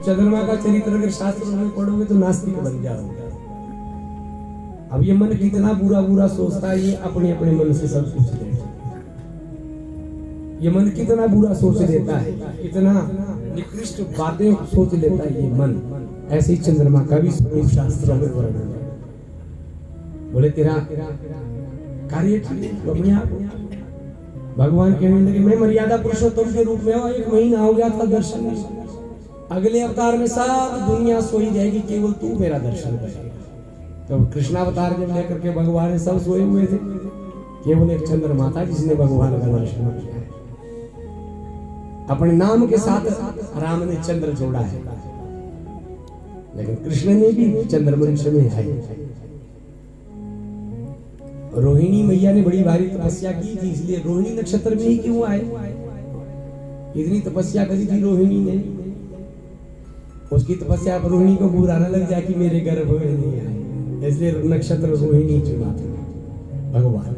चंद्रमा का चरित्र अगर शास्त्रों में पढ़ोगे तो नास्तिक बन जाओगे। अब ये मन कितना बुरा बुरा सोचता है, ये अपने अपने मन से सब कुछ देता है। ये मन कितना बुरा सोच लेता है, कितना निकृष्ट बातें सोच लेता है ये मन। ऐसे ही चंद्रमा का भी स्वरूप शास्त्रों में वर्णन है। बोले तेरा कार्य बढ़िया। भगवान कहने लगे मैं मर्यादा पुरुषोत्तम के रूप में हूं, 1 महीना हो गया था दर्शन नहीं। अगले अवतार में सब दुनिया सोई जाएगी, केवल तू मेरा दर्शन करेगा। तो कृष्णावतार जब लेकर के भगवान सब सोए हुए थे, केवल एक चंद्रमा था जिसने भगवान का दर्शन किया। अपने नाम के साथ राम ने चंद्र जोड़ा है, लेकिन कृष्ण ने भी चंद्रवंश में है। रोहिणी मैया ने बड़ी भारी तपस्या की थी, इसलिए रोहिणी नक्षत्र में ही क्यों आए? इतनी तपस्या करी थी रोहिणी ने, उसकी तपस्या पर रोहिणी को बुरा न लग जाए कि मेरे गर्भ में नहीं आए, इसलिए नक्षत्र रोहिणी चुना था भगवान।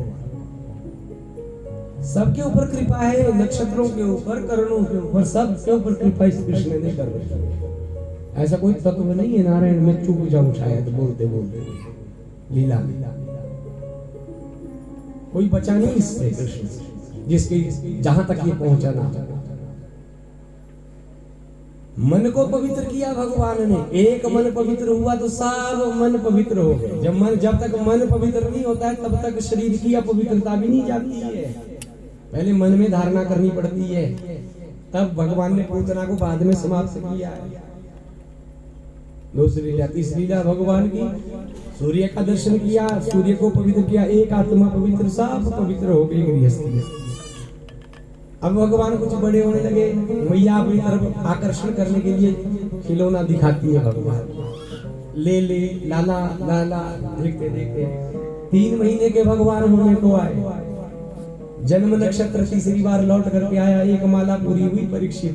सबके ऊपर कृपा है, नक्षत्रों के ऊपर, करणों के ऊपर, सबके ऊपर कृपा इस कृष्ण ने कर रखी है। ऐसा कोई तत्व नहीं है नारायण में चूक जाऊं शायद बोलते बोलते लीला कोई बचा नहीं इससे कृष्ण से, जिसके जहां तक ये पहुंचा ना। मन को पवित्र किया भगवान ने, एक मन पवित्र हुआ तो सब मन पवित्र हो गए। जब तक मन पवित्र नहीं होता है तब तक शरीर की अपवित्रता भी नहीं जाती है। पहले मन में धारणा करनी पड़ती है, तब भगवान ने पूतना को बाद में समाप्त किया है। दूसरी लीला, तीसरी लीला भगवान की, सूर्य का दर्शन किया, सूर्य को पवित्र किया, एक आत्मा पवित्र, सब पवित्र हो गई गृहस्थी। अब भगवान कुछ बड़े होने लगे, मैया अपनी तरफ आकर्षण करने के लिए खिलौना दिखाती है भगवान। ले ले लाला लाला, देखते देखते 3 महीने के भगवान होने को आए। जन्म नक्षत्र तीसरी बार लौट करके आया, एक माला पूरी हुई परीक्षित।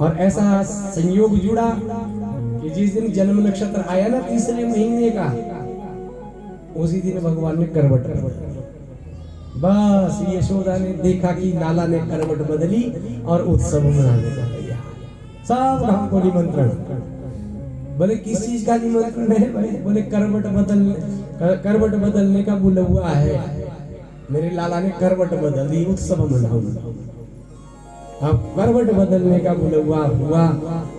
और ऐसा संयोग जुड़ा कि जिस दिन जन्म नक्षत्र आया ना तीसरे महीने का, उसी दिन भगवान ने करवट बस यशोदा ने देखा कि लाला ने करवट बदली और उत्सव मनाने लगा। सब हमको निमंत्रण। बोले किस चीज का निमंत्रण है भाई? बोले करवट बदलने का बुलवा है। मेरे लाला ने करवट बदल दी, उत्सव मनाओ। अब करवट बदलने का बुलवा हुआ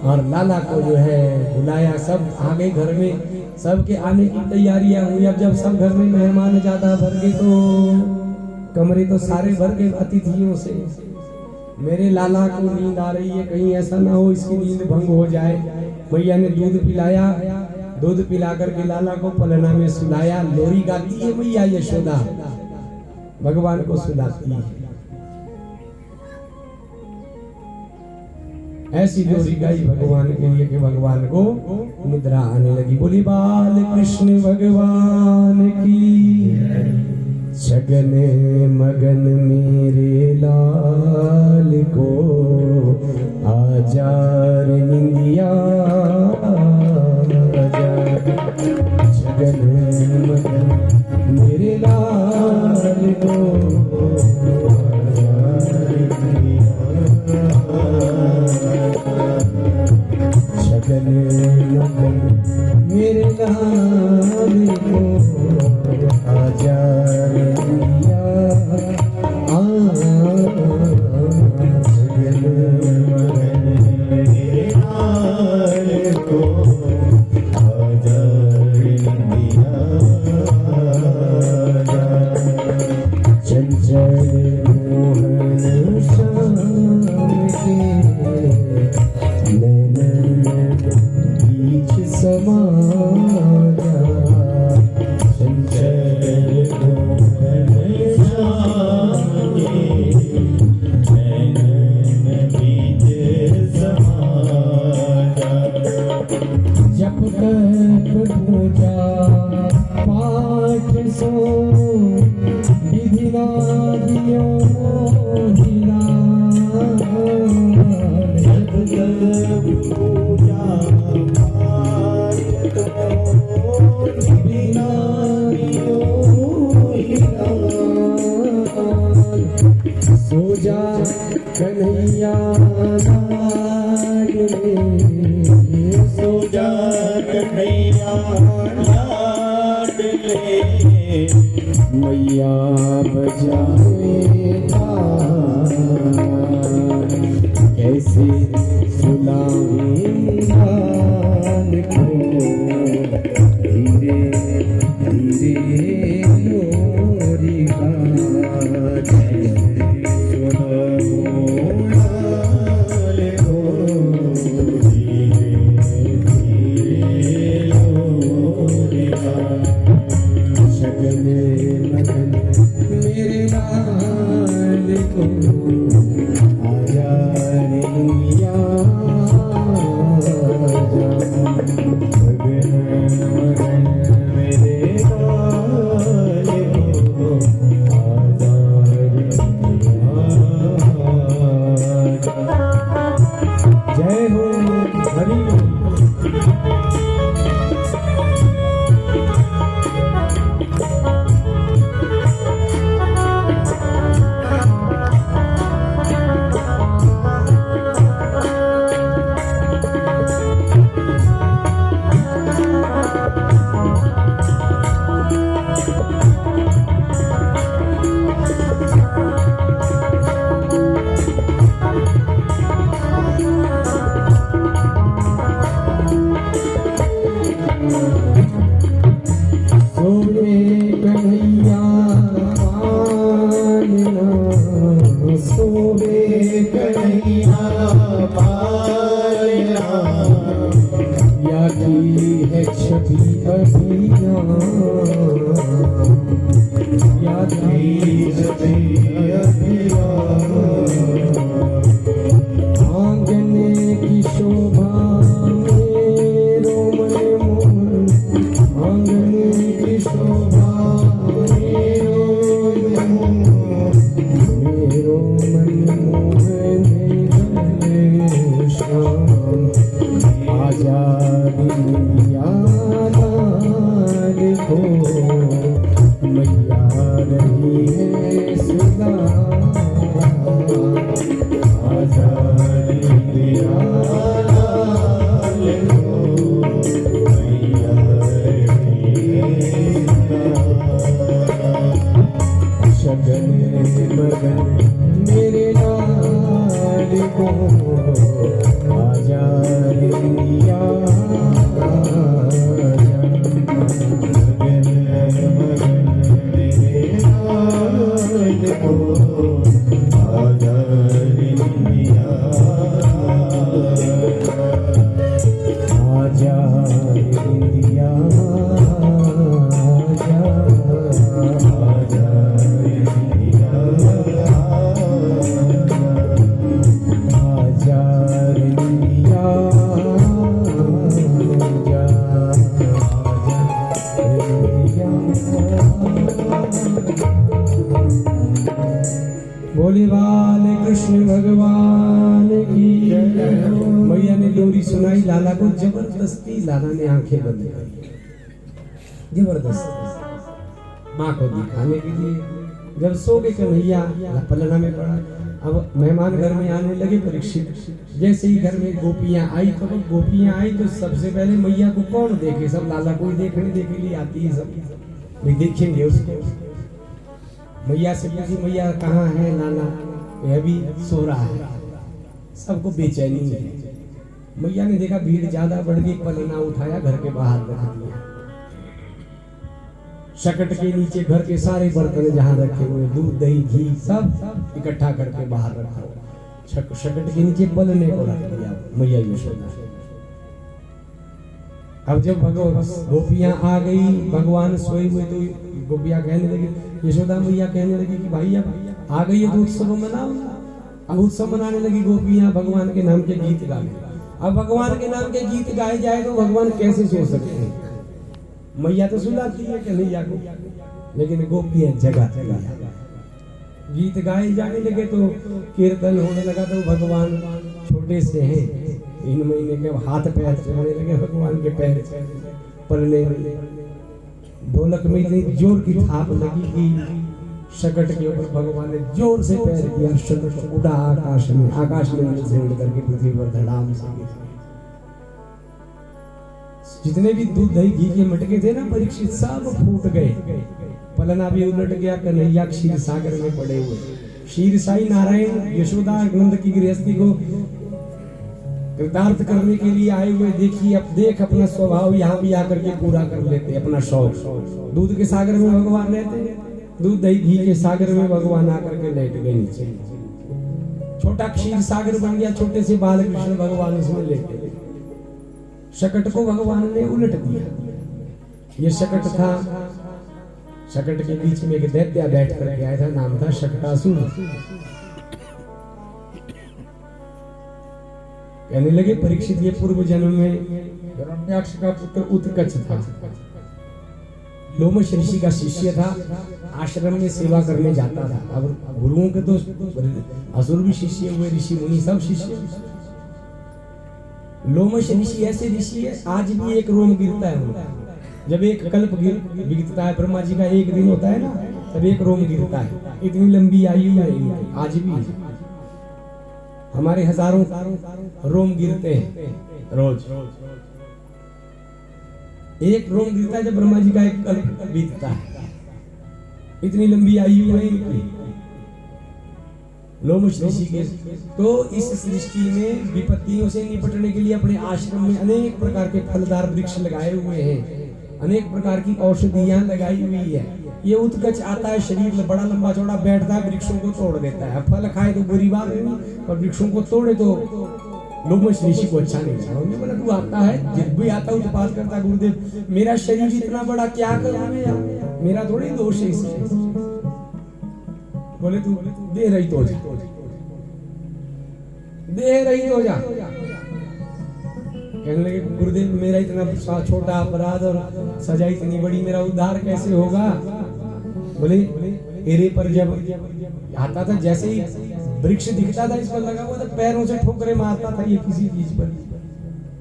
और लाला को जो है बुलाया, सब आ गए घर में, सबके आने की तैयारियां हुई। अब जब सब घर में मेहमान ज्यादा भर गए तो कमरे तो सारे भर गए अतिथियों से। मेरे लाला को नींद आ रही है, कहीं ऐसा ना हो इसकी नींद भंग हो जाए। भैया ने दूध पिलाया, दूध पिला करके लाला को पलना में सुलाया। लोरी गाती है मैया यशोदा, भगवान को सुलाती है। ऐसी लोरी गाई भगवान के लिए कि भगवान को निद्रा आने लगी। बोली बाल कृष्ण भगवान की, छगन मगन मेरे लाल को आजार निंदिया, छगन मगन मेरे लाल को छगन मगन मेरे लाल को आजार कन्हैया कन्हैया लाडले मैया बजाए कैसे सुनाए लाल को धीरे धीरे लोरी गाज बोले वाले कृष्ण भगवान की मैया ने लोरी सुनाई लाला को जबरदस्ती लाला ने आंखें बंद कर जबरदस्ती माँ को दिखाने के लिए जब सो के कन्हैया पलना में पड़ा। अब मेहमान घर में आने लगे परीक्षित जैसे ही घर में गोपियां आई तो गोपियां आई तो सबसे पहले मैया को कौन देखे सब लाला को ही देखने के लिए आती है सब भी देखेंगे उसको। मैया से पूछी मैया कहाँ है लाला यह भी सो रहा है सबको बेचैनी है। मैया ने देखा भीड़ ज्यादा बढ़ गई पलना उठाया घर के बाहर रख दिया शकट के नीचे घर के सारे बर्तन जहाँ रखे हुए दूध दही घी सब इकट्ठा करके बाहर रखा शकट के नीचे पलने को रख दिया मैया यशोदा। अब जब गोपियां आ गई भगवान सोए हुए तो गोपियां कहने लगी यशोदा मैया कहने लगी कि भाई अब आ गई है तो उत्सव मनाओ। अब उत्सव मनाने लगी गोपियां भगवान के नाम के गीत गाने। अब भगवान के नाम के गीत गाए जाए तो भगवान कैसे सो सकते हैं। मैया तो सुलाती है कन्हैया को लेकिन गोपियां जगाती है। गीत गाए जाने लगे तो कीर्तन होने लगा तो भगवान छोटे से हैं इन महीने के हाथ पैर चलने लगे भगवान के पैर पलने लगे। ढोलक में इतनी जोर की थाप लगी कि शकट के ऊपर भगवान ने जोर से पैर किया शकट उड़ा आकाश में से उड़ करके पृथ्वी पर धड़ाम से जितने भी दूध दही घी के मटके थे ना परीक्षित, सब फूट गए। पलना भी उलट गया, कन्हैया क्षीर सागर में पड़े हुए। क्षीर साई नारायण यशोदा नंद की गृहस्थी को कृतार्थ करने के लिए आए हुए। देखिए अब देख अपना स्वभाव यहाँ भी आकर के पूरा कर लेते अपना शौक। दूध के सागर में भगवान रहते, दूध दही घी के सागर में भगवान आकर के लेट गए नीचे। छोटा क्षीर सागर बन गया, छोटे से बाल कृष्ण भगवान उसमें लेटे। शकट को भगवान ने उलट दिया। ये शकट था, शकट के बीच में एक दैत्य बैठ करके आया था, नाम था शकटासुर। कहने लगे परीक्षित ये पूर्व जन्म में हिरण्याक्ष का पुत्र उत्कच था, लोमश ऋषि का शिष्य था, आश्रम में सेवा करने जाता था। अब गुरुओं के तो असुर भी शिष्य हुए, ऋषि मुनि सब शिष्य। लोमश ऋषि ऐसे ऋषि है, आज भी एक रोम गिरता है उनका। जब एक कल्प बीतता है, ब्रह्मा जी का एक दिन होता है ना, तब एक रोम गिरता है। इतनी लंबी आयु है इनकी, आज भी हमारे हजारों रोम गिरते हैं रोज। एक रोम गिरता है जब ब्रह्मा जी का एक कल्प बीतता है। इतनी लंबी आयु है इनकी लोमश ऋषि के। तो इस सृष्टि में विपत्तियों से निपटने के लिए अपने आश्रम में अनेक प्रकार के फलदार वृक्ष लगाए हुए हैं, अनेक प्रकार की औषधियां लगाई हुई है। ये उत्कच आता है, शरीर में बड़ा लंबा चौड़ा बैठता है, वृक्षों को तोड़ देता है। फल खाए तो बुरी बात है, और वृक्षों को तोड़े तो लोमश ऋषि को अच्छा नहीं लगा। उन्होंने बोला तू आता है, जब भी आता हूँ तो बात करता गुरुदेव मेरा शरीर इतना बड़ा क्या करूं मैं, मेरा थोड़ी दोष है इसमें। बोले तू दे रही तो जा, दे रही तो जा। कहने लगे गुरुदेव मेरा इतना छोटा अपराध और सजा इतनी बड़ी, मेरा उद्धार कैसे होगा। बोले एरे पर जब आता था, जैसे ही वृक्ष दिखता था इस पर लगा हुआ था, पैरों से ठोकरे मारता था। ये किसी चीज पर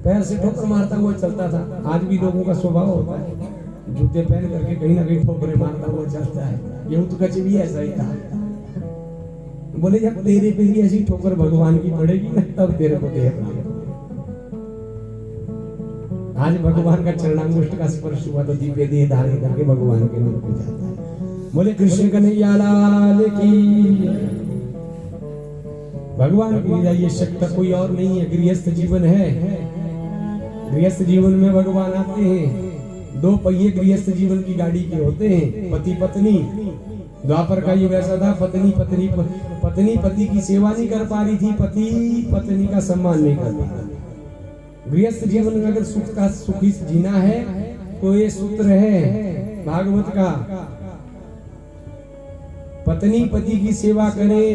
पैर से ठोकर मारता हुआ चलता था। आज भी लोगों का स्वभाव होता है, जूते पहन करके कहीं ना कहीं ठोकरे मारता हुआ चलता है। ये उत्कच भी ऐसा ही था। बोले जब तेरे पे भी ऐसी ठोकर भगवान की पड़ेगी ना, तब तेरे को देखना। आज भगवान का चरणांगुष्ठ का स्पर्श हुआ तो दिव्य देह धारण करके भगवान के मुख में जाता है। बोले कृष्ण कन्हैया लाल की। भगवान की लीला, ये शक्ति कोई और नहीं है, गृहस्थ जीवन है। गृहस्थ जीवन में भगवान आते हैं। दो पहिए गृहस्थ जीवन की गाड़ी के होते हैं, पति पत्नी। द्वापर का युग ऐसा था, पत्नी पति की सेवा नहीं कर पा रही थी, पति पत्नी का सम्मान नहीं कर पा रहा। गृहस्थ जीवन में अगर सुखी जीना है तो ये सूत्र है भागवत का, पत्नी पति की सेवा करे,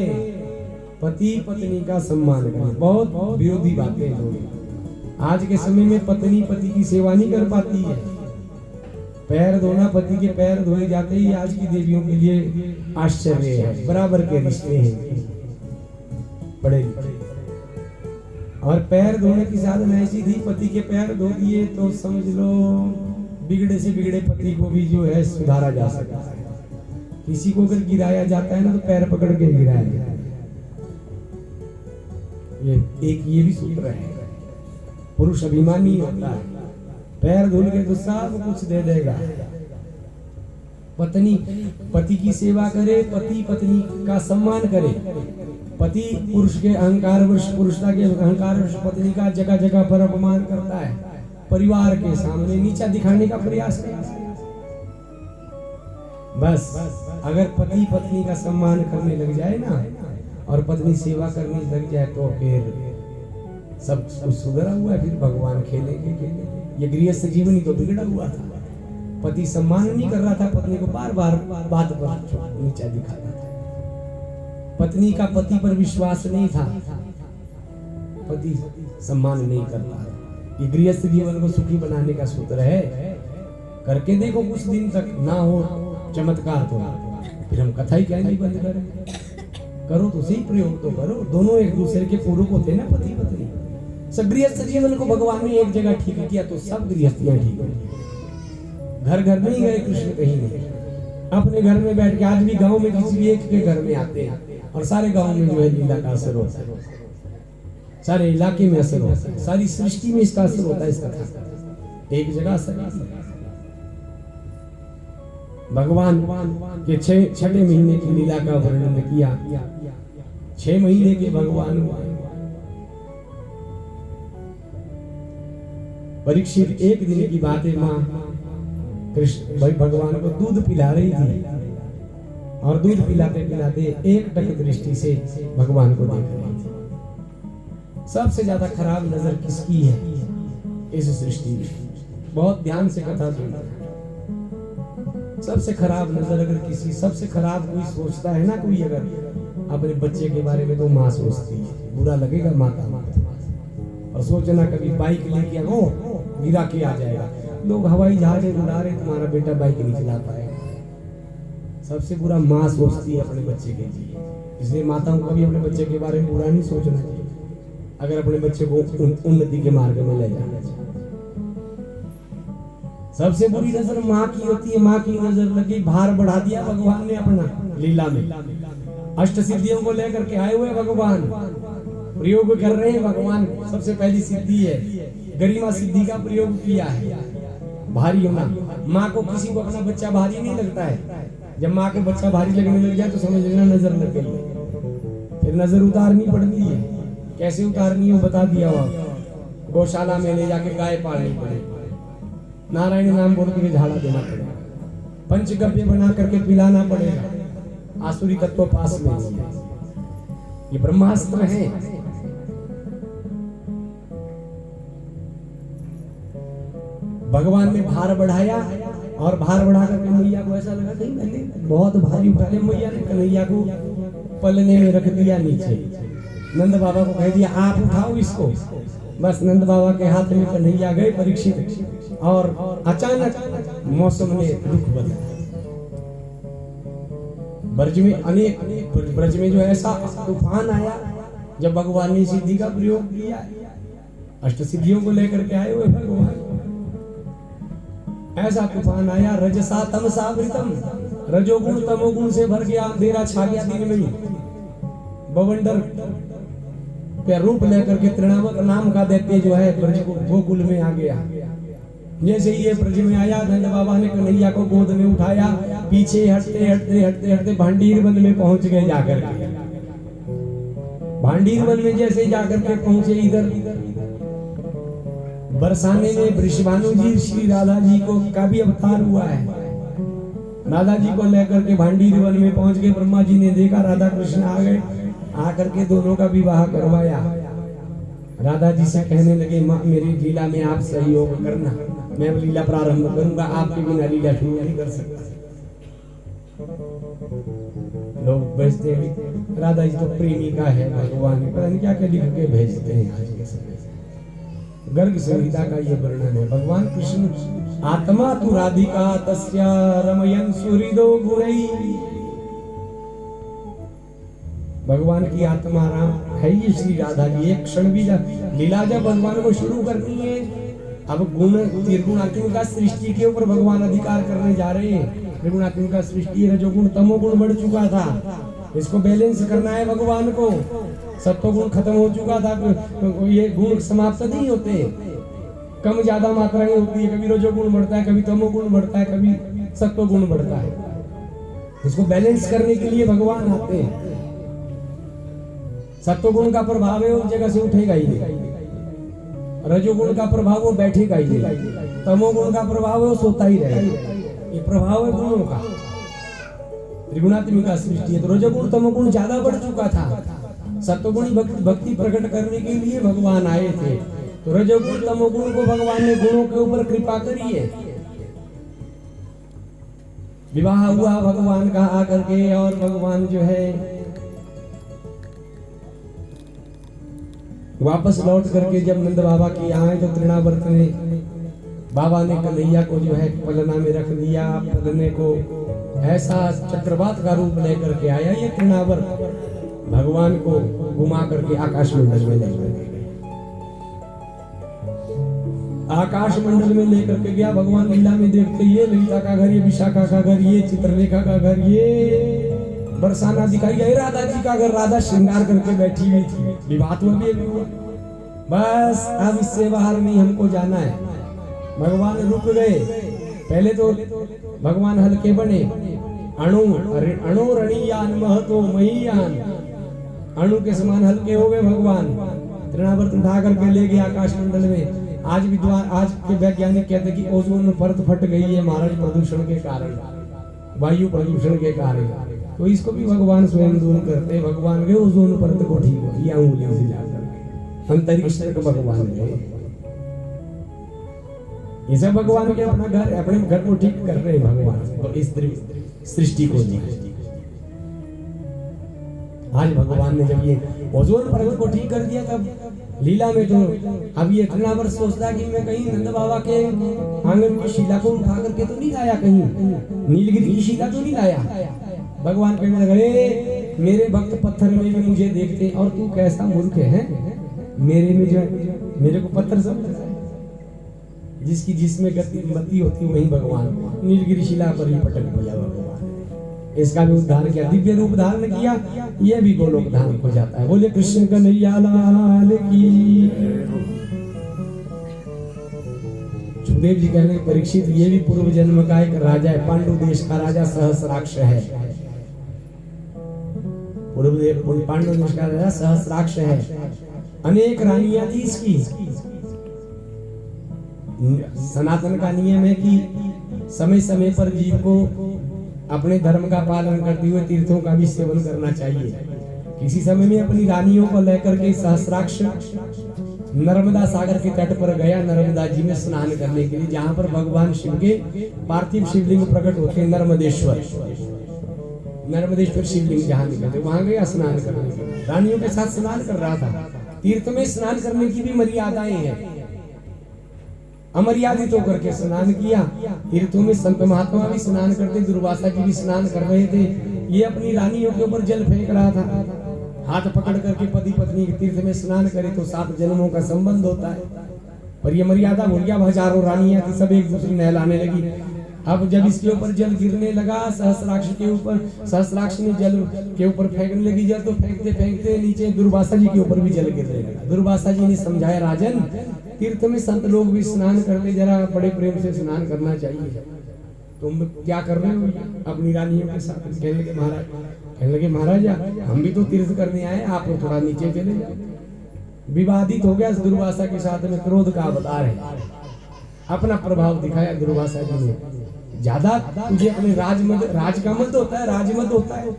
पति पत्नी का सम्मान करे। बहुत विरोधी बातें हैं। आज के समय में पत्नी पति की सेवा नहीं कर पाती है। पैर धोना, पति के पैर धोए जाते ही आज की देवियों के लिए आश्चर्य है। बराबर के रिश्ते हैं बड़े। और पैर धोने की साधना ऐसी थी, पति के पैर धो दिए तो समझ लो बिगड़े से बिगड़े पति को भी जो है सुधारा जा सकता है। किसी को अगर गिराया जाता है ना तो पैर पकड़ के गिराया जाता है। ये भी सूत्र है। पुरुष अभिमानी होता है, पैर धुल के तो सब कुछ दे देगा। पत्नी पति की सेवा करे, पति पत्नी का सम्मान करे। पति पुरुष के अहंकार वश, पुरुषता के अहंकार वश पत्नी का जगह जगह पर अपमान करता है, परिवार के सामने नीचा दिखाने का प्रयास करता है। बस अगर पति पत्नी का सम्मान करने लग जाए ना और पत्नी सेवा करने लग जाए तो फिर सब कुछ सुधरा हुआ है। फिर भगवान खेलेंगे। ये गृहस्थ जीवन ही तो बिगड़ा हुआ था। पति सम्मान नहीं कर रहा था, पत्नी को बार बार बात पर नीचा दिखाता था। पत्नी का पति पर विश्वास नहीं था, पति सम्मान नहीं करता। ये गृहस्थ जीवन को सुखी बनाने का सूत्र है। करके देखो कुछ दिन तक, ना हो चमत्कार तो फिर हम कथा ही कहनी बंद करें। करो तो सही, प्रयोग तो करो। दोनों एक दूसरे के पूरक होते हैं ना, पति पत्नी। सब गृहस्थ जीवन को भगवान ने एक जगह ठीक किया तो सब गृहस्थियां ठीक हो। घर घर नहीं गए कृष्ण, कहीं नहीं, अपने घर में बैठ के। आज भी गांव में किसी भी एक के घर में आते हैं और सारे गांव में जो है लीला का असर होता है, सारे इलाके में असर होता है, सारी सृष्टि में इसका असर होता है। इसका एक जगह सगा भगवान के छठे महीने की लीला का वर्णन किया। 6 महीने के भगवान हुए। परीक्षित एक दिन की बात है, मां कृष्ण भाई भगवान को दूध पिला रही थी और दूध पिलाते पिलाते एक टक दृष्टि से भगवान को देख रही थी। सबसे ज्यादा खराब नजर किसकी है इस सृष्टि में? बहुत ध्यान से कथा सुनना। सबसे खराब नजर अगर किसी, सबसे खराब कोई सोचता है ना, कोई अगर अपने बच्चे के बारे में, तो माँ सोचती है। बुरा लगेगा माँ का। और सोचना कभी बाइक लेके हो गिरा के आ जाएगा, लोग हवाई जहाज उड़ा रहे, तुम्हारा बेटा बाइक नहीं चला पाएगा। सबसे बुरा माँ सोचती है अपने बच्चे के लिए। इसलिए माताओं को भी अपने बच्चे के बारे में बुरा नहीं सोचना चाहिए अगर अपने बच्चे को उन्नति के मार्ग में ले जाना चाहिए। सबसे बुरी नजर माँ की होती है। माँ की नजर लगी, भार बढ़ा दिया भगवान ने अपना लीला में। अष्ट सिद्धियों को लेकर के आए हुए भगवान प्रयोग कर रहे हैं। भगवान सबसे पहली सिद्धि है गरिमा सिद्धि का प्रयोग किया है, भारी होना। माँ को किसी को अपना बच्चा भारी नहीं लगता है। जब माँ को बच्चा भारी लगने लग जाए तो समझ लेना नजर लग गई। फिर नजर उतारनी पड़ती है। कैसे उतारनी हो बता दिया हुआ। गौशाला में ले जाके गाय पालनी पड़ेगी, नारायण नाम बोल के झाड़ा देना पड़ेगा, पंचगव्य बना करके पिलाना पड़ेगा। आसुरी तत्व पास में नहीं है। ये ब्रह्मास्त्र है। भगवान ने भार बढ़ाया और भार बढ़ा करके मैया को ऐसा लगा कि मैंने बहुत भारी उठा लिया। मैया ने कन्हैया को पलने में रख दिया नीचे। नंद बाबा को कह दिया आप उठाओ इसको। बस नंद बाबा के हाथ में कन्हैया गए परीक्षित, और अचानक मौसम ने रुख बदला। ब्रज में ब्रज में जो ऐसा तूफान आया जब भगवान ने सिद्धि का प्रयोग किया। अष्ट सिद्धियों को लेकर के आए हुए भगवान, ऐसा तूफान आया। रजसा तमसा वृतम, रजोगुण तमोगुण से भर गया, अंधेरा छा गया दिन में। बवंडर के रूप लेकर के तृणावत नाम का दैत्य जो है ब्रज को गोकुल में आ गया। जैसे ये ब्रज में आया, नंद बाबा ने कन्हैया को गोद में उठाया, पीछे हटते हटते हटते हटते भांडीर वन में पहुंच गए जाकर के। भांडीर वन में जैसे जाकर के पहुंचे, इधर बरसाने में वृषभानु जी श्री राधा जी को का भी अवतार हुआ है। राधा जी को लेकर के भांडीर वन में पहुंच गए। ब्रह्मा जी ने देखा राधा कृष्ण आ गए, आकर के दोनों का विवाह करवाया। राधा जी से कहने लगे माँ मेरी लीला में आप सहयोग करना, मैं लीला प्रारंभ करूंगा, आपके बिना लीला शुरू नहीं कर सकता। लोग भेजते हैं राधा जी तो प्रेमिका है भगवान, पता नहीं क्या क्या लिख के भेजते हैं आज के समय। गर्ग संहिता का ये वर्णन है। भगवान कृष्ण आत्मा तु राधिका तस्या रमयन सुहृदो गुणै। भगवान की आत्मा राम है ये श्री राधा जी। एक क्षण भी लीला जब भगवान को शुरू करनी है, अब गुण त्रिगुणात्मिका सृष्टि के ऊपर भगवान अधिकार करने जा रहे हैं। त्रिगुणात्मिका सृष्टि रजोगुण तमोगुण बढ़ चुका था, इसको बैलेंस करना है भगवान को। सत्वगुण खत्म हो चुका था, ये गुण समाप्त नहीं होते, कम ज्यादा मात्रा में होती है। कभी रजोगुण बढ़ता है, कभी तमोगुण बढ़ता है, कभी सत्वगुण बढ़ता है। इसको बैलेंस करने के लिए भगवान आते हैं। सत्वगुण का प्रभाव है उस जगह से उठेगा ही नहीं, रजोगुण का प्रभाव वो बैठेगा ही नहीं, तमोगुण का प्रभाव है वो सोता ही रहेगा। ये प्रभाव है गुणों का। त्रिगुणात्मिका सृष्टि है तो रजोगुण तमोगुण ज्यादा बढ़ चुका था। सत्वगुणी भक्ति प्रकट करने के लिए भगवान आए थे, तो रजोगुण तमोगुण को भगवान ने गुणों के ऊपर कृपा करी है। विवाह हुआ भगवान का आकर के, और भगवान जो है वापस लौट करके जब नंद बाबा की आए तो तृणावर्त ने बाबा ने कन्हैया को जो है पलना में रख दिया। पलने को ऐसा चक्रवात का रूप लेकर के आया ये तृणावर्त, भगवान को घुमा करके आकाश मंडल में लेकर के गया। आकाश मंडल में लेकर के गया। भगवान लीला में देखते ये ललिता का घर, ये विशाखा का घर, ये चित्रलेखा का घर, ये बरसाना दिखाई गई राधा जी का घर। राधा श्रृंगार करके बैठी हुई थी, विवाह तो अभी हुआ। बस अब इससे बाहर नहीं हमको जाना है। भगवान रुक गए। पहले तो भगवान हल्के बने, अणु रणीयान महतो महीयान, अणु के समान हल्के हो गए भगवान। तृणावर्त उठा करके ले गए आकाश मंडल में। आज के वैज्ञानिक कहते हैं कि ओजोन परत फट गई है महाराज प्रदूषण के कारण, वायु प्रदूषण के कारण। तो इसको भी भगवान स्वयं दूर करते। भगवान के ओजोन परत को ठीक किया उंगली से जाकर, अंतरिक्ष तक भगवान गए। ये सब भगवान के अपने घर को ठीक कर रहे हैं भगवान इस सृष्टि को जी। आज भगवान ने जब ये ओजोन परत को ठीक कर दिया तब लीला में तो अब ये तृणावर्त सोचता कि मैं कहीं नंद बाबा के आंगन की शिला को उठा करके तो नहीं लाया, कहीं नीलगिरी की शिला तो नहीं लाया। भगवान कहने लगे मेरे भक्त पत्थर में भी मुझे देखते और तू कैसा मूर्ख है, मेरे में जो मेरे को पत्थर समझता है। जिसकी जिसमें गति होती वही भगवान नीलगिरी शिला पर ही पटक दिया भगवान। इसका भी उद्धार किया, दिव्य रूप धारण किया, ये भी गोलोक धाम हो जाता है। बोले कृष्ण कन्हैया लाल की। सुखदेव जी कहने परीक्षित ये भी पूर्व जन्म का एक राजा है, पांडु देश का राजा सहस्राक्ष है। पांडु देश का राजा सहस्राक्ष है। अनेक रानियां थी इसकी। सनातन का नियम है कि समय समय पर जीव को अपने धर्म का पालन करते हुए तीर्थों का भी सेवन करना चाहिए। किसी समय में अपनी रानियों को लेकर के सहस्राक्ष नर्मदा सागर के तट पर गया, नर्मदा जी में स्नान करने के लिए, जहां पर भगवान शिव के पार्थिव शिवलिंग प्रकट होते हैं। नर्मदेश्वर शिवलिंग जहां निकलते वहां गया स्नान करने के लिए। रानियों के साथ स्नान कर रहा था। तीर्थ में स्नान करने की भी मर्यादाएं हैं। अमर्यादित होकर के स्नान किया। तीर्थों में संत महात्मा भी स्नान करते, दुर्वासा जी भी स्नान कर रहे थे। ये अपनी रानियों के ऊपर जल फेंक रहा था। हाथ पकड़ करके पति पत्नी के तीर्थ में स्नान करे तो 7 जन्मों का संबंध होता है। पर ये मर्यादा भूल गया। हजारों रानियां थी, सब एक दूसरी नहलाने लगी। अब जब इसके ऊपर जल गिरने लगा सहस्राक्ष के ऊपर, सहस्राक्ष ने जल के ऊपर फेंकने लगी जल, तो फेंकते फेंकते नीचे दुर्वासा जी के ऊपर भी जल गिरने लगा। दुर्वासा जी ने समझाया राजन तीर्थ में संत लोग भी स्नान करते, जरा बड़े प्रेम से स्नान करना चाहिए। तुम क्या कर रहे हो अपनी रानियों के साथ? कहने लगे महाराजा हम भी तो तीर्थ करने आए, आप लोग थोड़ा नीचे चले जाओ। विवादित हो गया दुर्वासा के साथ में, क्रोध का अवतार है। अपना प्रभाव दिखाया दुर्वासा जी ने। ज्यादा तुझे अपने राज का मत होता है, राजमत होता है।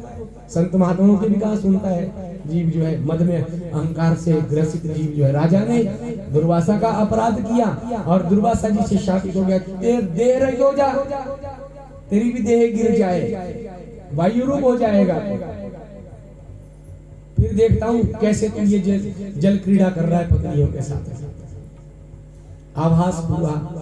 संत महात्माओं के भी कहा सुनता है। जीव जो है मद में अहंकार से ग्रसित जीव जो है, राजा ने दुर्वासा का अपराध किया और दुर्वासा जी से शापित हो गया, देह रही हो जा, तेरी भी देह गिर जाए, वायु रूप हो जाएगा। फिर देखता हूं कैसे तू ये जल क्रीड़ा कर रहा है पत्नियों के साथ। आभास हुआ,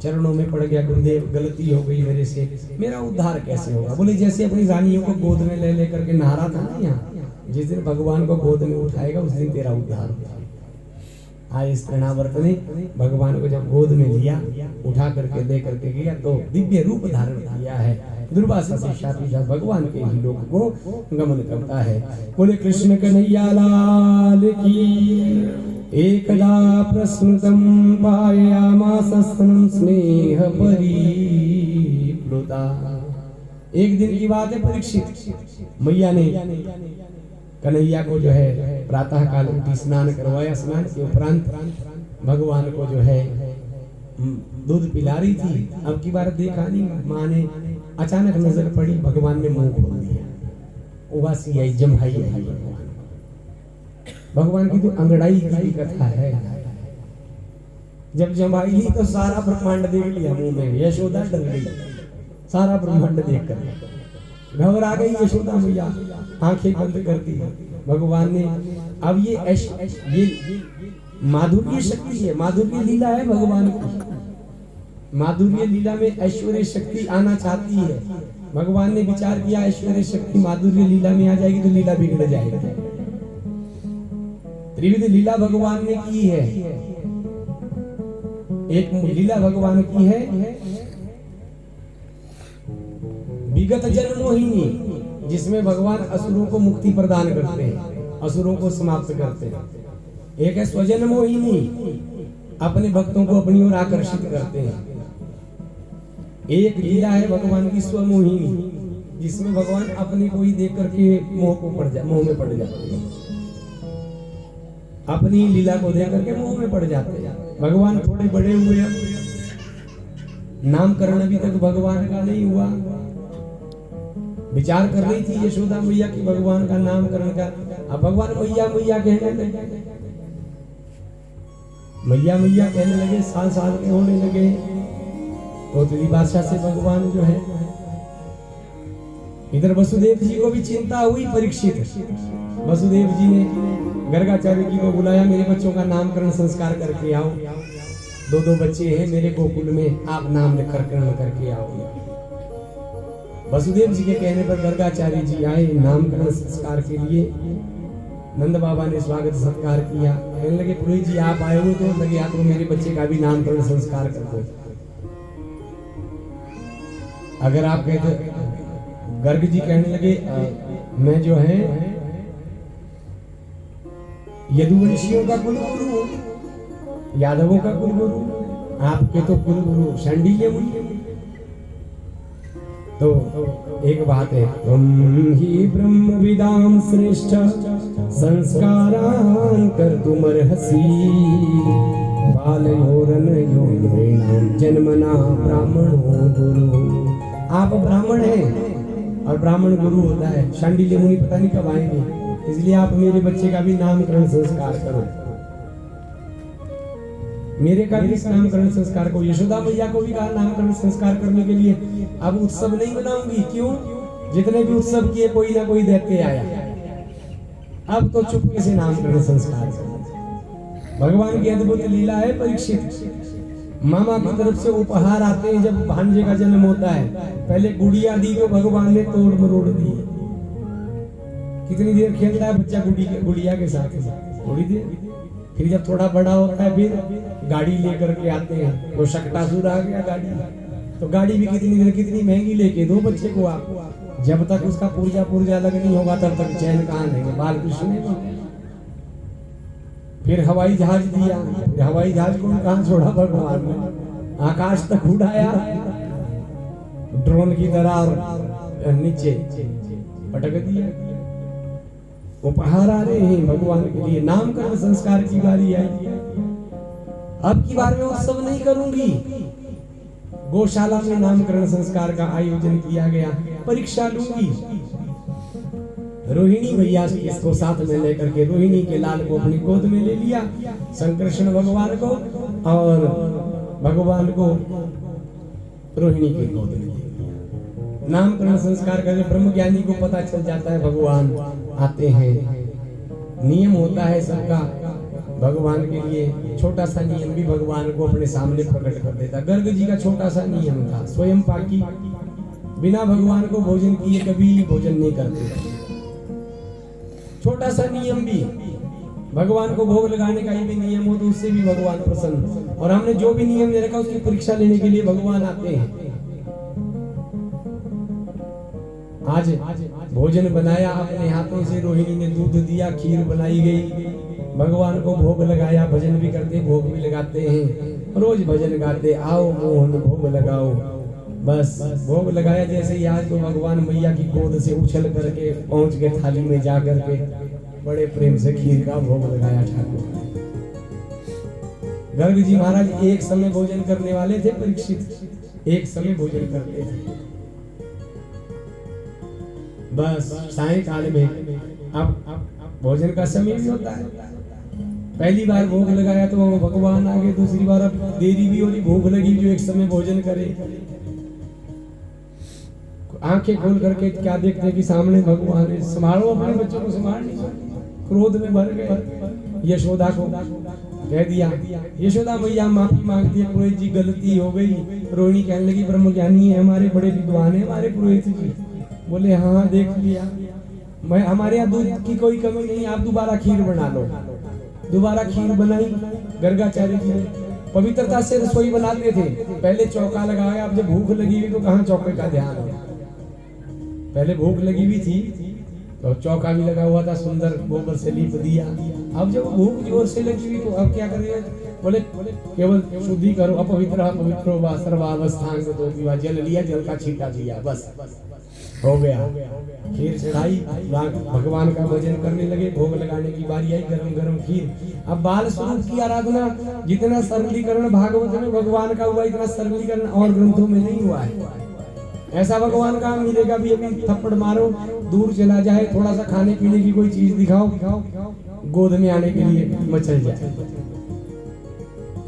चरणों में पड़ गया, गुरुदेव गलती हो गई मेरे से, मेरा उद्धार कैसे होगा? बोले जैसे अपनी रानियों को गोद में ले लेकर के नहा रहा था ना, यहाँ जिस दिन भगवान को गोद में उठाएगा उस दिन तेरा उद्धार होगा। आज इस तृणावर्त ने भगवान को जब गोद में लिया, उठा करके ले करके गया तो दिव्य रूप धारण किया है। दुर्वासा से शापित भगवान के ही लोक को गमन करता है। बोले कृष्ण कन्हैया लाल की। एकदा प्रस्मृतं पायामासस्तनं स्नेह परिप्लुता। एक दिन की बात है, परीक्षित मैया ने कन्हैया को जो है प्रातः काल उठी स्नान करवाया। स्नान के उपरांत भगवान को जो है दूध पिला रही थी। अब की बार देखा नहीं, माँ ने अचानक नजर पड़ी, भगवान ने मुंह खोल दिया। उबासी आई, जम्हाई आई। भगवान की तो अंगड़ाई की कथा है। जब जम्हाई ली तो सारा ब्रह्मांड देख लिया मुंह में। यशोदा डर गई, सारा ब्रह्मांड देख कर घबरा गई यशोदा मैया, आंखें बंद कर दी। भगवान ने अब ये माधुर्य शक्ति है, माधुर्य लीला है भगवान की। माधुर्य लीला में ऐश्वर्य शक्ति आना चाहती है। भगवान ने विचार किया ऐश्वर्य शक्ति माधुर्य लीला में आ जाएगी तो लीला बिगड़ जाएगी। त्रिविध लीला भगवान ने की है। एक लीला भगवान की है विगत जन्म मोहिनी, जिसमें भगवान असुरों को मुक्ति प्रदान करते हैं, असुरों को समाप्त करते हैं। एक है स्वजन मोहिनी, अपने भक्तों को अपनी ओर आकर्षित करते हैं। एक लीला है भगवान की स्वमोहिनी, जिसमें भगवान अपने को ही देख करके मोह में पड़ जाते हैं। अपनी लीला को देख करके मोह में पड़ जाते हैं। भगवान थोड़े बड़े हुए, नामकरण अभी तक भगवान का नहीं हुआ। विचार कर रही थी यशोदा मैया की भगवान का नामकरण का। अब भगवान मैया मैया कहने लगे, मैया मैया कहने लगे, साल साल के होने लगे। तो तेरी बादशाह से भगवान जो है, इधर वसुदेव जी को भी चिंता हुई। परीक्षित वसुदेव जी ने गर्गाचार्य जी को बुलाया, मेरे बच्चों का नामकरण संस्कार करके आओ। दो बच्चे हैं मेरे गोकुल में, आप नाम करण करके आओ। वसुदेव जी के कहने पर गर्गाचार्य जी आए नामकरण संस्कार के लिए। नंद बाबा ने स्वागत सत्कार किया। कहने लगे पुरोहित जी आप आए हो, तो लगे आप मेरे बच्चे का भी नामकरण संस्कार कर दो। अगर आप कहते, गर्ग जी कहने लगे मैं जो है यदुवंशियों का कुलगुरु हूं, यादवों का कुलगुरु, आपके तो कुलगुरु शांडिल्य मुनि। तो एक बात है, तुम ही ब्रह्म विदाम श्रेष्ठ संस्कारान कर्तुमर्हसि बालयोरनयोर्वेणाम जन्मना ब्राह्मणो गुरु। आप ब्राह्मण हैं और ब्राह्मण गुरु होता है। शांडिल्य मुनि पता नहीं कब आएंगे, इसलिए आप मेरे बच्चे का भी नामकरण संस्कार करो। मेरे का भी नामकरण संस्कार को, यशोदा मैया को भी कहा नामकरण संस्कार करने के लिए। अब उत्सव नहीं मनाऊंगी, क्यों? जितने भी उत्सव किए कोई ना कोई दैत्य आया। अब तो चुपके से नामकरण संस्कार करो। भगवान की अद्भुत लीला है। परीक्षित मामा की तरफ से उपहार आते हैं जब भांजे का जन्म होता है। पहले गुड़िया दी तो भगवान ने तोड़ मरोड़ दी। कितनी देर खेलता है बच्चा गुड़िया के साथ? थोड़ी देर। फिर जब थोड़ा बड़ा होता है फिर गाड़ी लेकर के आते हैं। तो शक्टासुर आ गया गाड़ी, तो गाड़ी भी कितनी देर कितनी महंगी लेके दो बच्चे को आप। जब तक उसका पुर्जा अलग नहीं होगा तब तक चैन कहाँ लेंगे बाल कृष्ण ने। फिर हवाई जहाज दिया, हवाई जहाज को कहाँ छोड़ा भगवान ने? आकाश तक उड़ाया ड्रोन की तरह और नीचे पटक दिया। उपहार आ रहे हैं भगवान के लिए। नामकरण संस्कार की बारी आई। अब की बार में उत्सव नहीं करूंगी। गौशाला में नामकरण संस्कार का आयोजन किया गया। परीक्षा लूंगी। रोहिणी भैया इसको साथ में लेकर के रोहिणी के लाल को अपनी गोद में ले लिया, संकृष्ण भगवान को, और भगवान को रोहिणी की गोद में ले लिया। नामकरण संस्कार करके ब्रह्म ज्ञानी को पता चल जाता है भगवान आते हैं। नियम होता है सबका भगवान के लिए। छोटा सा नियम भी भगवान को अपने सामने प्रकट कर देता। गर्ग जी का छोटा सा नियम था, स्वयं पाकी, बिना भगवान को भोजन किए कभी भोजन नहीं करते। छोटा सा नियम भी, भगवान को भोग लगाने का भी नियम हो तो उससे भी भगवान प्रसन्न। और हमने जो भी नियम दे रखा उसकी परीक्षा लेने के लिए भगवान आते हैं। आज भोजन बनाया अपने हाथों से, रोहिणी ने दूध दिया, खीर बनाई गई, भगवान को भोग लगाया। भजन भी करते, भोग भी लगाते हैं, रोज भजन गाते, आओ मोहन भोग लगाओ। बस भोग लगाया। जैसे ही आज तो भगवान मैया की गोद से उछल करके पहुंच गए थाली में जा करके, बड़े प्रेम से खीर का भोग लगाया ठाकुर। गर्ग जी महाराज एक समय भोजन करने वाले थे। परीक्षित एक समय भोजन करते थे। बस सायंकाल में अब भोजन का समय भी होता है। पहली बार भोग लगाया तो भगवान आ गए, दूसरी बार अब देरी भी हो रही, भूख लगी जो एक समय भोजन करे। आंखें खोल करके क्या देखते हैं कि सामने भगवान है। संभालो अपने बच्चों को, संभाल नहीं सकते, क्रोध में भर गए। यशोदा को कह दिया, यशोदा मैया माफी मांगती है, पुरोहित जी गलती हो गई। रोहिणी कहने लगी ब्रह्म ज्ञानी है हमारे, बड़े विद्वान है हमारे पुरोहित जी। बोले हाँ देख लिया, मैं हमारे यहाँ दूध की कोई कमी नहीं, आप दोबारा खीर बना लो। दोबारा खीर बनाई। गर्गाचार्य जी ने पवित्रता से रसोई बनाते थे। पहले चौका लगाया, अब जब भूख लगी हुई तो कहाँ चौके का ध्यान हो। पहले भूख लगी हुई थी तो चौका भी लगा हुआ था, सुंदर गोबर से लीप दिया। अब जब भूख जोर से लगी हुई तो अब क्या करें? बोले केवल शुद्धि करो, अपवित्र पवित्रो वा सर्वावस्थांग तो विवाह, जल लिया, जल का छींटा दिया, बस हो गया। खीर चढ़ाई, भगवान का भजन करने लगे, भोग लगाने की बारी आई, गरम गरम खीर। अब बाल स्वरूप की आराधना, जितना सरलीकरण भागवत में भगवान का हुआ, इतना सरलीकरण और ग्रंथों में नहीं हुआ है। ऐसा भगवान का मिलेगा भी, अभी थप्पड़ मारो, दूर चला जाए, थोड़ा सा खाने पीने की कोई चीज दिखाओ, गोद में आने के लिए मचल जाए।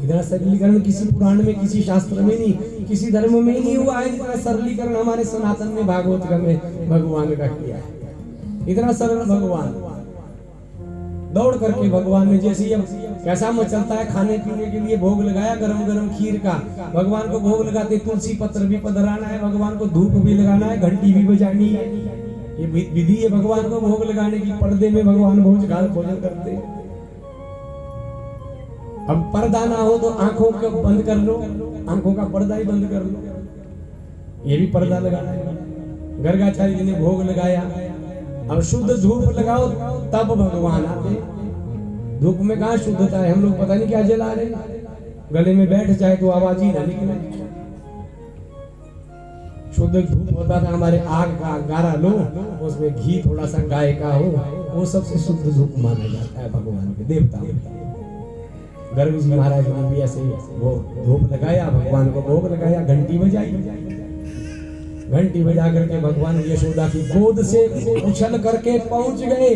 इतना सरलीकरण किसी पुराण में, किसी शास्त्र में नहीं, किसी धर्म में नहीं हुआ है जितना सरलीकरण हमारे सनातन में भागवत में भगवान का किया है। इतना सरल भगवान, दौड़ करके भगवान ने जैसे अब कैसा मचलता है, खाने पीने के लिए भोग लगाया गरम गरम खीर का। भगवान को भोग लगाते तुलसी पत्र भी पधराना है, भगवान को धूप भी लगाना है, घंटी भी बजानी है, ये विधि है भगवान को भोग लगाने की। पर्दे में भगवान भोजन करते हैं। अब पर्दा ना हो तो आंखों को बंद कर लो, आंखों का पर्दा ही बंद कर लो, ये भी पर्दा लगाना है। गर्गाचार्य जी ने भोग लगाया, अब शुद्ध धूप लगाओ तब भगवान आते। धूप में कहाँ शुद्धता है? हम लोग पता नहीं क्या जला रहे, गले में बैठ जाए तो आवाज ही ना निकले। शुद्ध धूप होता था हमारे आग का अंगारा लो, उसमें घी थोड़ा सा गाय का हो, वो सबसे शुद्ध धूप माना जाता है भगवान के देवता। गर्ग जी महाराज ने भी ऐसे वो धूप लगाया, भगवान को भोग लगाया, घंटी बजाई, घंटी बजा करके भगवान यशोदा की गोद से उछल करके पहुंच गए।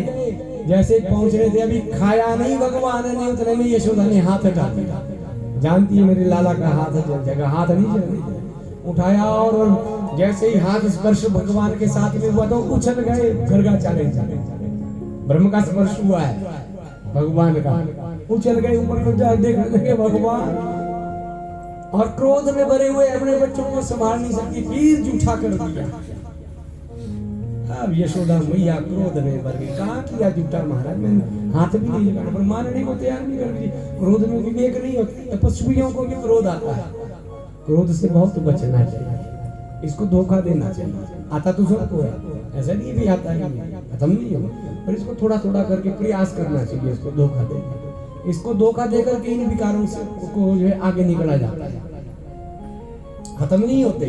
जैसे पहुंच रहे थे, अभी खाया नहीं भगवान ने, उतने में यशोदा ने हाथ हटा दिया। जानती है मेरे लाला का हाथ जल जाएगा, हाथ नहीं चल उठाया, और जैसे ही हाथ स्पर्श भगवान के साथ में हुआ तो उछल गए। गर्गाचार्य ब्रह्म का स्पर्श हुआ है भगवान का, उछल गए ऊपर को, जा देखने लगे भगवान, और क्रोध में भरे हुए अपने बच्चों को संभाल नहीं सकती, फिर जूठा कर दिया। अब यशोदा मैया क्रोध में भर गई, कहाँ किया जूठा महाराज, मैंने हाथ भी नहीं लगाया, पर मानने को तैयार नहीं कर रही। क्रोध में विवेक नहीं होता, पशुओं को भी क्रोध आता है। क्रोध से बहुत बचना चाहिए, इसको धोखा देना चाहिए। आता तो सबको है, ऐसा नहीं भी आता है, खत्म नहीं हो, पर इसको थोड़ा थोड़ा करके प्रयास करना चाहिए, इसको धोखा देना। इसको धोखा देकर के इन विकारों से को जो है आगे निकला जाता है, खत्म नहीं होते।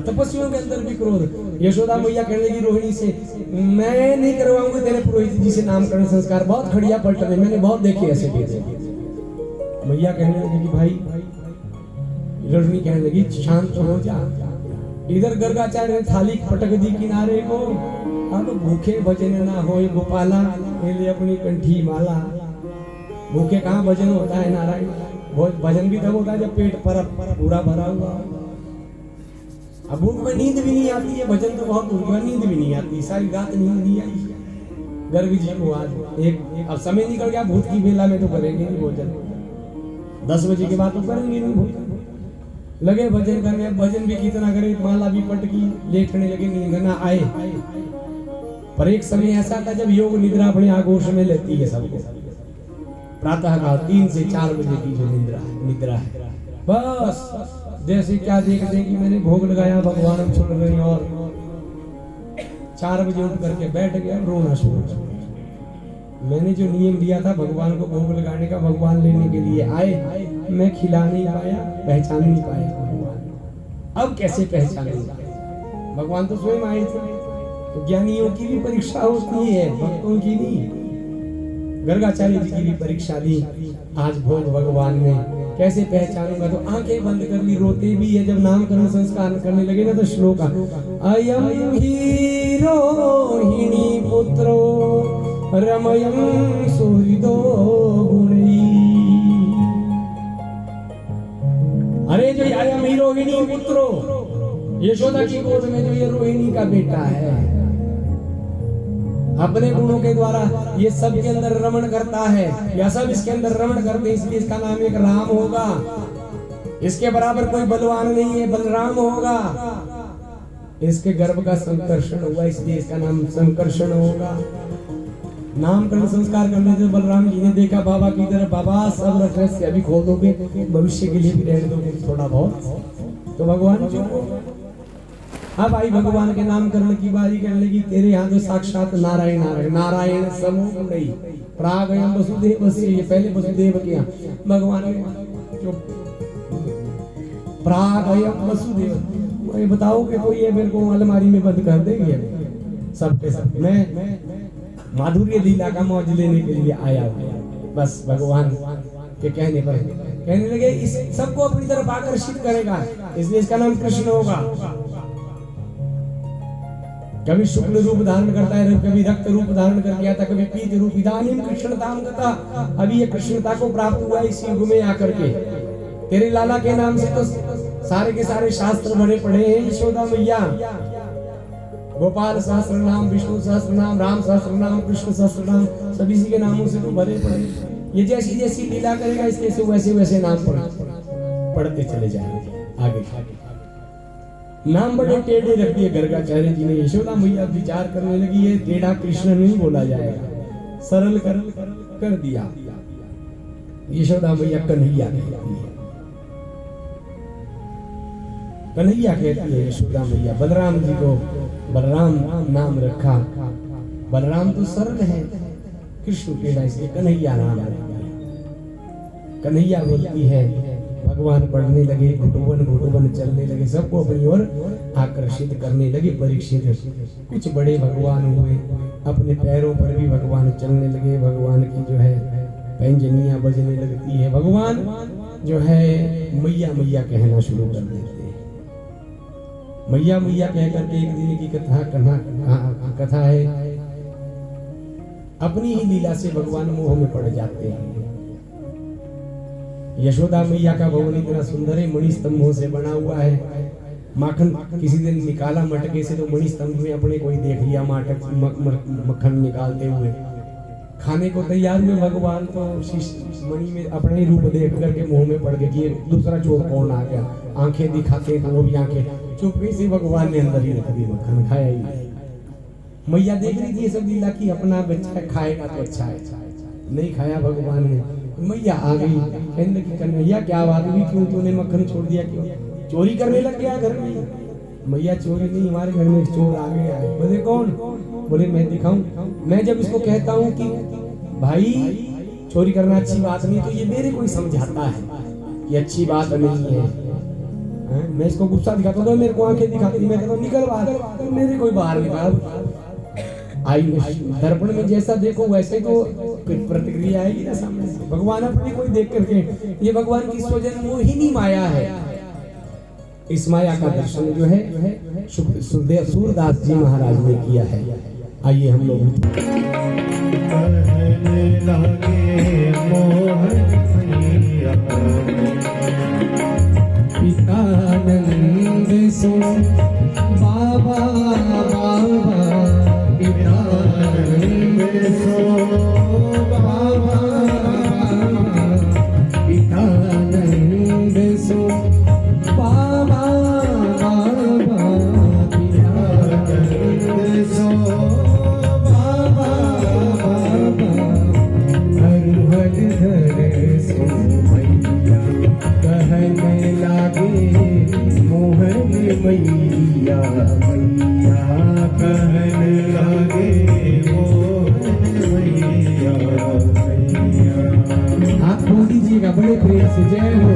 तपस्वियों के अंदर भी क्रोध। यशोदा मैया कहने लगी रोहिणी से, मैं नहीं करवाऊंगी तेरे पुरोहित जी से नामकरण संस्कार, बहुत खड़िया पलट रहे, मैंने बहुत देखे ऐसे केस। मैया कहने लगी कि भाई, रोहिणी कहने लगी शांत हो जा। इधर गर्गाचार्य ने थाली पटक दी किनारे को, अब भूखे भजन ना होए गोपाला, ले अपनी कंठी माला। भूखे कहाँ भजन होता है नारायण, भजन भी तब होता है जब पेट पर पूरा भरा हुआ। अब भूख में नींद भी नहीं आती है, भजन तो बहुत दूर, नींद भी नहीं आती, सारी रात नींद नहीं आई। गर्ग जी को आज एक अब समय निकल गया, भूत की बेला में तो करेंगे नहीं भोजन, 10 बजे के बाद तो करेंगे नहीं भोजन। लगे भजन करने, भजन भी कितना करे, माला भी पटकी, लेटने लगे, नींद ना आए। पर एक समय ऐसा था जब योग निद्रा अपने आगोश में लेती है सबको। प्रातः काल 3 से 4 बजे की जो निद्रा है, बस जैसे क्या देखते हैं कि मैंने भोग लगाया, भगवान सुन रहे, और 4 बजे उठ करके बैठ गया, रोना शुरू। मैंने जो नियम दिया था भगवान को भोग लगाने का, भगवान लेने के लिए आए, मैं खिला नहीं पाया, पहचान नहीं पाया भगवान। अब कैसे पहचानेंगे? भगवान तो स्वयं आए थे। तो ज्ञानियों की भी परीक्षा होती है, भक्तों की नहीं। गर्गाचार्य जी की भी परीक्षा दी आज भोग भगवान में, कैसे पहचानूंगा? तो आंखें बंद कर ली, रोते भी है। जब नामकरण संस्कार करने लगे ना तो श्लोक, अयम ही रोहिणी पुत्रो रमयम सुहृदो गुणी। अरे जो अयम ही रोहिणी पुत्रो, यशोदा की गोद में जो ये रोहिणी का बेटा है, अपने गुणों के द्वारा ये सब के अंदर रमण करता है, या सब इसके अंदर रमण करते हैं, इसलिए इसका नाम एक राम होगा। इसके बराबर कोई बलवान नहीं है, बलराम होगा। इसके गर्भ का संकर्षण हुआ, इसलिए इसका नाम संकर्षण होगा। नामकरण संस्कार करने से बलराम जी ने देखा बाबा की तरफ, बाबा सब रहस्य अभी खोल दोगे, भविष्य के लिए भी रहने दोगे थोड़ा बहुत, तो भगवान चुप हो। अब आई भगवान के नाम करने की बारी, कहने लगी तेरे यहाँ तो साक्षात नारायण नारायण नारायण समूह नहीं प्रागयम वसुदेव से, ये पहले वसुदेव के यहाँ भगवान जो प्रागयम वसुदेव, ये बताओ कि कोई ये मेरे को अलमारी में बंद कर देंगे सबके सब। मैं माधुर्य लीला का मौज लेने के लिए आया हूँ, बस भगवान के कहने पर कहने लगे इस सबको अपनी तरफ आकर्षित करेगा, इसलिए इसका नाम कृष्ण होगा। कभी शुक्ल रूप धारण करता है, कभी रक्त रूप धारण करके आता, कभी पीत रूप। इदानीम कृष्णताम कथा, अभी ये कृष्णता को प्राप्त हुआ इस युग में आकर के। तेरे लाला के नाम से तो सारे के सारे शास्त्र बड़े पढ़े हैं। यशोदा मैया गोपाल सहस्त्र नाम, विष्णु सहस्त्र नाम, राम सहस्त्र नाम, कृष्ण सहस्त्र नाम, सभी इसी के नामों से तो भरे पड़े। ये जैसी जैसी लीला करेगा इसके से वैसे वैसे नाम पढ़ते चले जाएंगे आगे। नाम बड़े टेढ़े रख दिए गर्गाचार्य जी ने। यशोदा मैया विचार करने लगी ये टेढ़ा कृष्ण नहीं बोला जाएगा, सरल कर दिया। यशोदा मैया कन्हैया कहती है, कन्हैया कहती है यशोदा मैया। बलराम जी को बलराम नाम रखा, बलराम तो सरल है, कृष्ण टेढ़ा इसलिए कन्हैया नाम रखा। कन्हैया बोलती है, भगवान पढ़ने लगे, घुटुवन चलने लगे, सबको अपनी ओर आकर्षित करने लगे। परीक्षित कुछ बड़े भगवान हुए, अपने पैरों पर भी भगवान चलने लगे। भगवान की जो है पैंजनियां बजने लगती है, भगवान जो है मैया मैया कहना शुरू कर देते हैं। मैया मैया कह करके एक दिन की कथा है, अपनी ही लीला से भगवान मोह में पड़ जाते हैं। यशोदा मैया का भवन इतना सुंदर है, मणि स्तंभों से बना हुआ है। माखन किसी दिन निकाला मटके से, तो मणि स्तंभ में अपने कोई देख लिया मक्खन निकालते हुए, खाने को तैयार हुए। भगवान तो मणि में अपने ही रूप देख करके मुंह में पड़ गए कि दूसरा चोर कौन आ गया। आंखें दिखाते हैं वो भी आंखें, चुपके से भगवान ने अंदर ही रख दी, मक्खन खाया ही। मैया देख रही थी ये सब लीला की, अपना बच्चा खाएगा तो अच्छा है, नहीं खाया भगवान ने। मैया आ गई, कहने लगी कन्हैया क्या बात हुई, क्यों तूने मक्खन छोड़ दिया, क्यों चोरी करने लग गया घर में? मैया चोरी नहीं, हमारे घर में चोर आ गया है। बोले कौन? बोले मैं दिखाऊं। मैं जब इसको कहता हूँ कि भाई चोरी करना अच्छी बात नहीं, तो ये मेरे को ही समझाता है कि अच्छी बात नहीं है। मैं इसको गुस्सा दिखाता हूँ, मेरे को आंखें दिखाती, मैं कहता हूँ निकल बाहर, मेरे को बाहर निकाल। आई दर्पण में जैसा देखो वैसे तो प्रतिक्रिया आएगी ना सामने से। भगवान अपने कोई देख करके, ये भगवान की स्वजन मोहिनी माया है। इस माया का दर्शन जो है सूरदास जी महाराज ने किया है। आइए हम लोग पितानंद सो बाबा बाबा, पितानंद सो बाबा बाबा, पितानंद सो बाबा बाबा, पितानंद सो बाबा बाबा, हर धर सो मैया कहने लागे मोहन मैया, मैया कहने लागे मोहन मैया, मैया। आप बोल दीजिएगा बड़े प्रेम से, जय हो।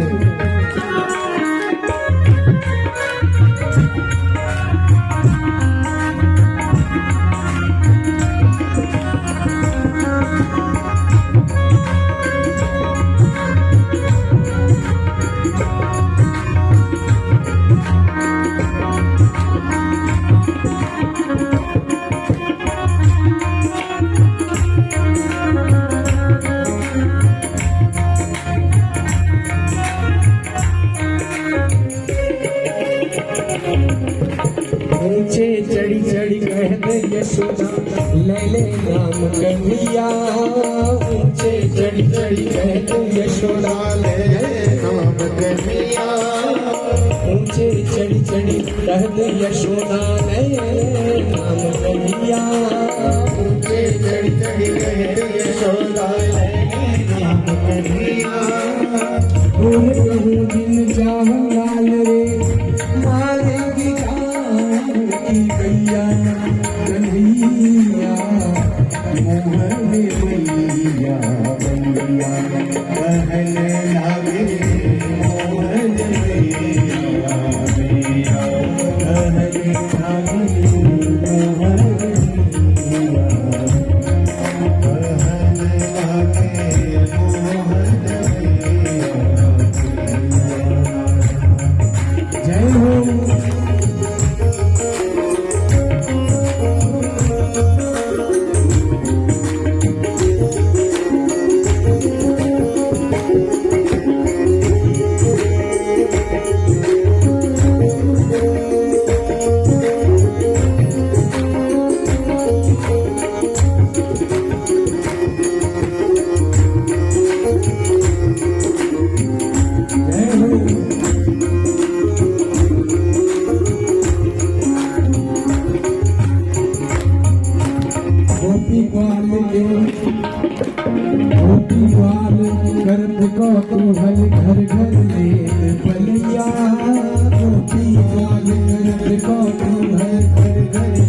ऊंचे चढ़ी चढ़ी कहते यशोदा ले ले नाम कन्हैया, ऊंचे चढ़ी चढ़ी कहते यशोदा ले ले नाम कन्हैया, ऊंचे चढ़ी चढ़ी कहते यशोदा ले ले नाम कन्हैया, ऊंचे चढ़ी चढ़ी कहते यशोदा ले ले नाम कन्हैया। दिन जाऊं लाल रे मारेगी घर लेत बलिया गोपी ग्वाल करत कौतूहल घर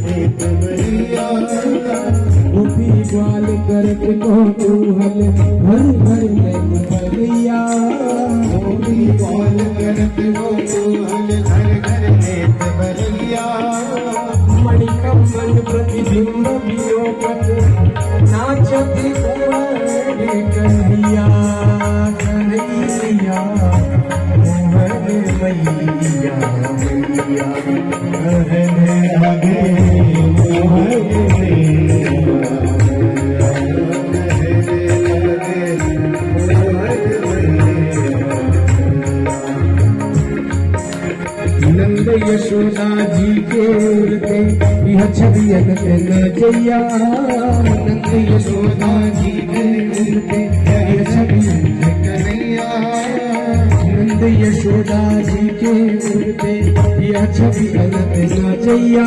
लेत बलिया गोपी ग्वाल करत कौतूहल घर लेत बलिया गोपी ग्वाल करत कौतूहल घर लेत बलिया मणिकंबल प्रतिबिंब विलोकत नाचती कुंवर कन्हैया कन्हैया मोहन मैया मैया कहने लगे मोहन नंद यशोदा जी के उड़ते यह छवि अनक न जैया नंद यशोदा जी के उड़ते यह छवि अनक कन्हैया नंद यशोदा जी के उड़ते यह छवि अनक न जैया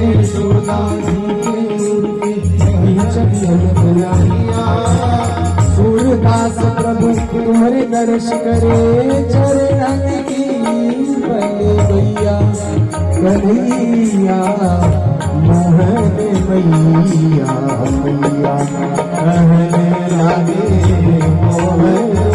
यशोदा जी के उड़ते यह छवि अनक न जैया सूरदास प्रभु तुम्हारे दर्श करे चरण की भले भैया कन्हैया मोहन मैया मैया कहने लगे मोहन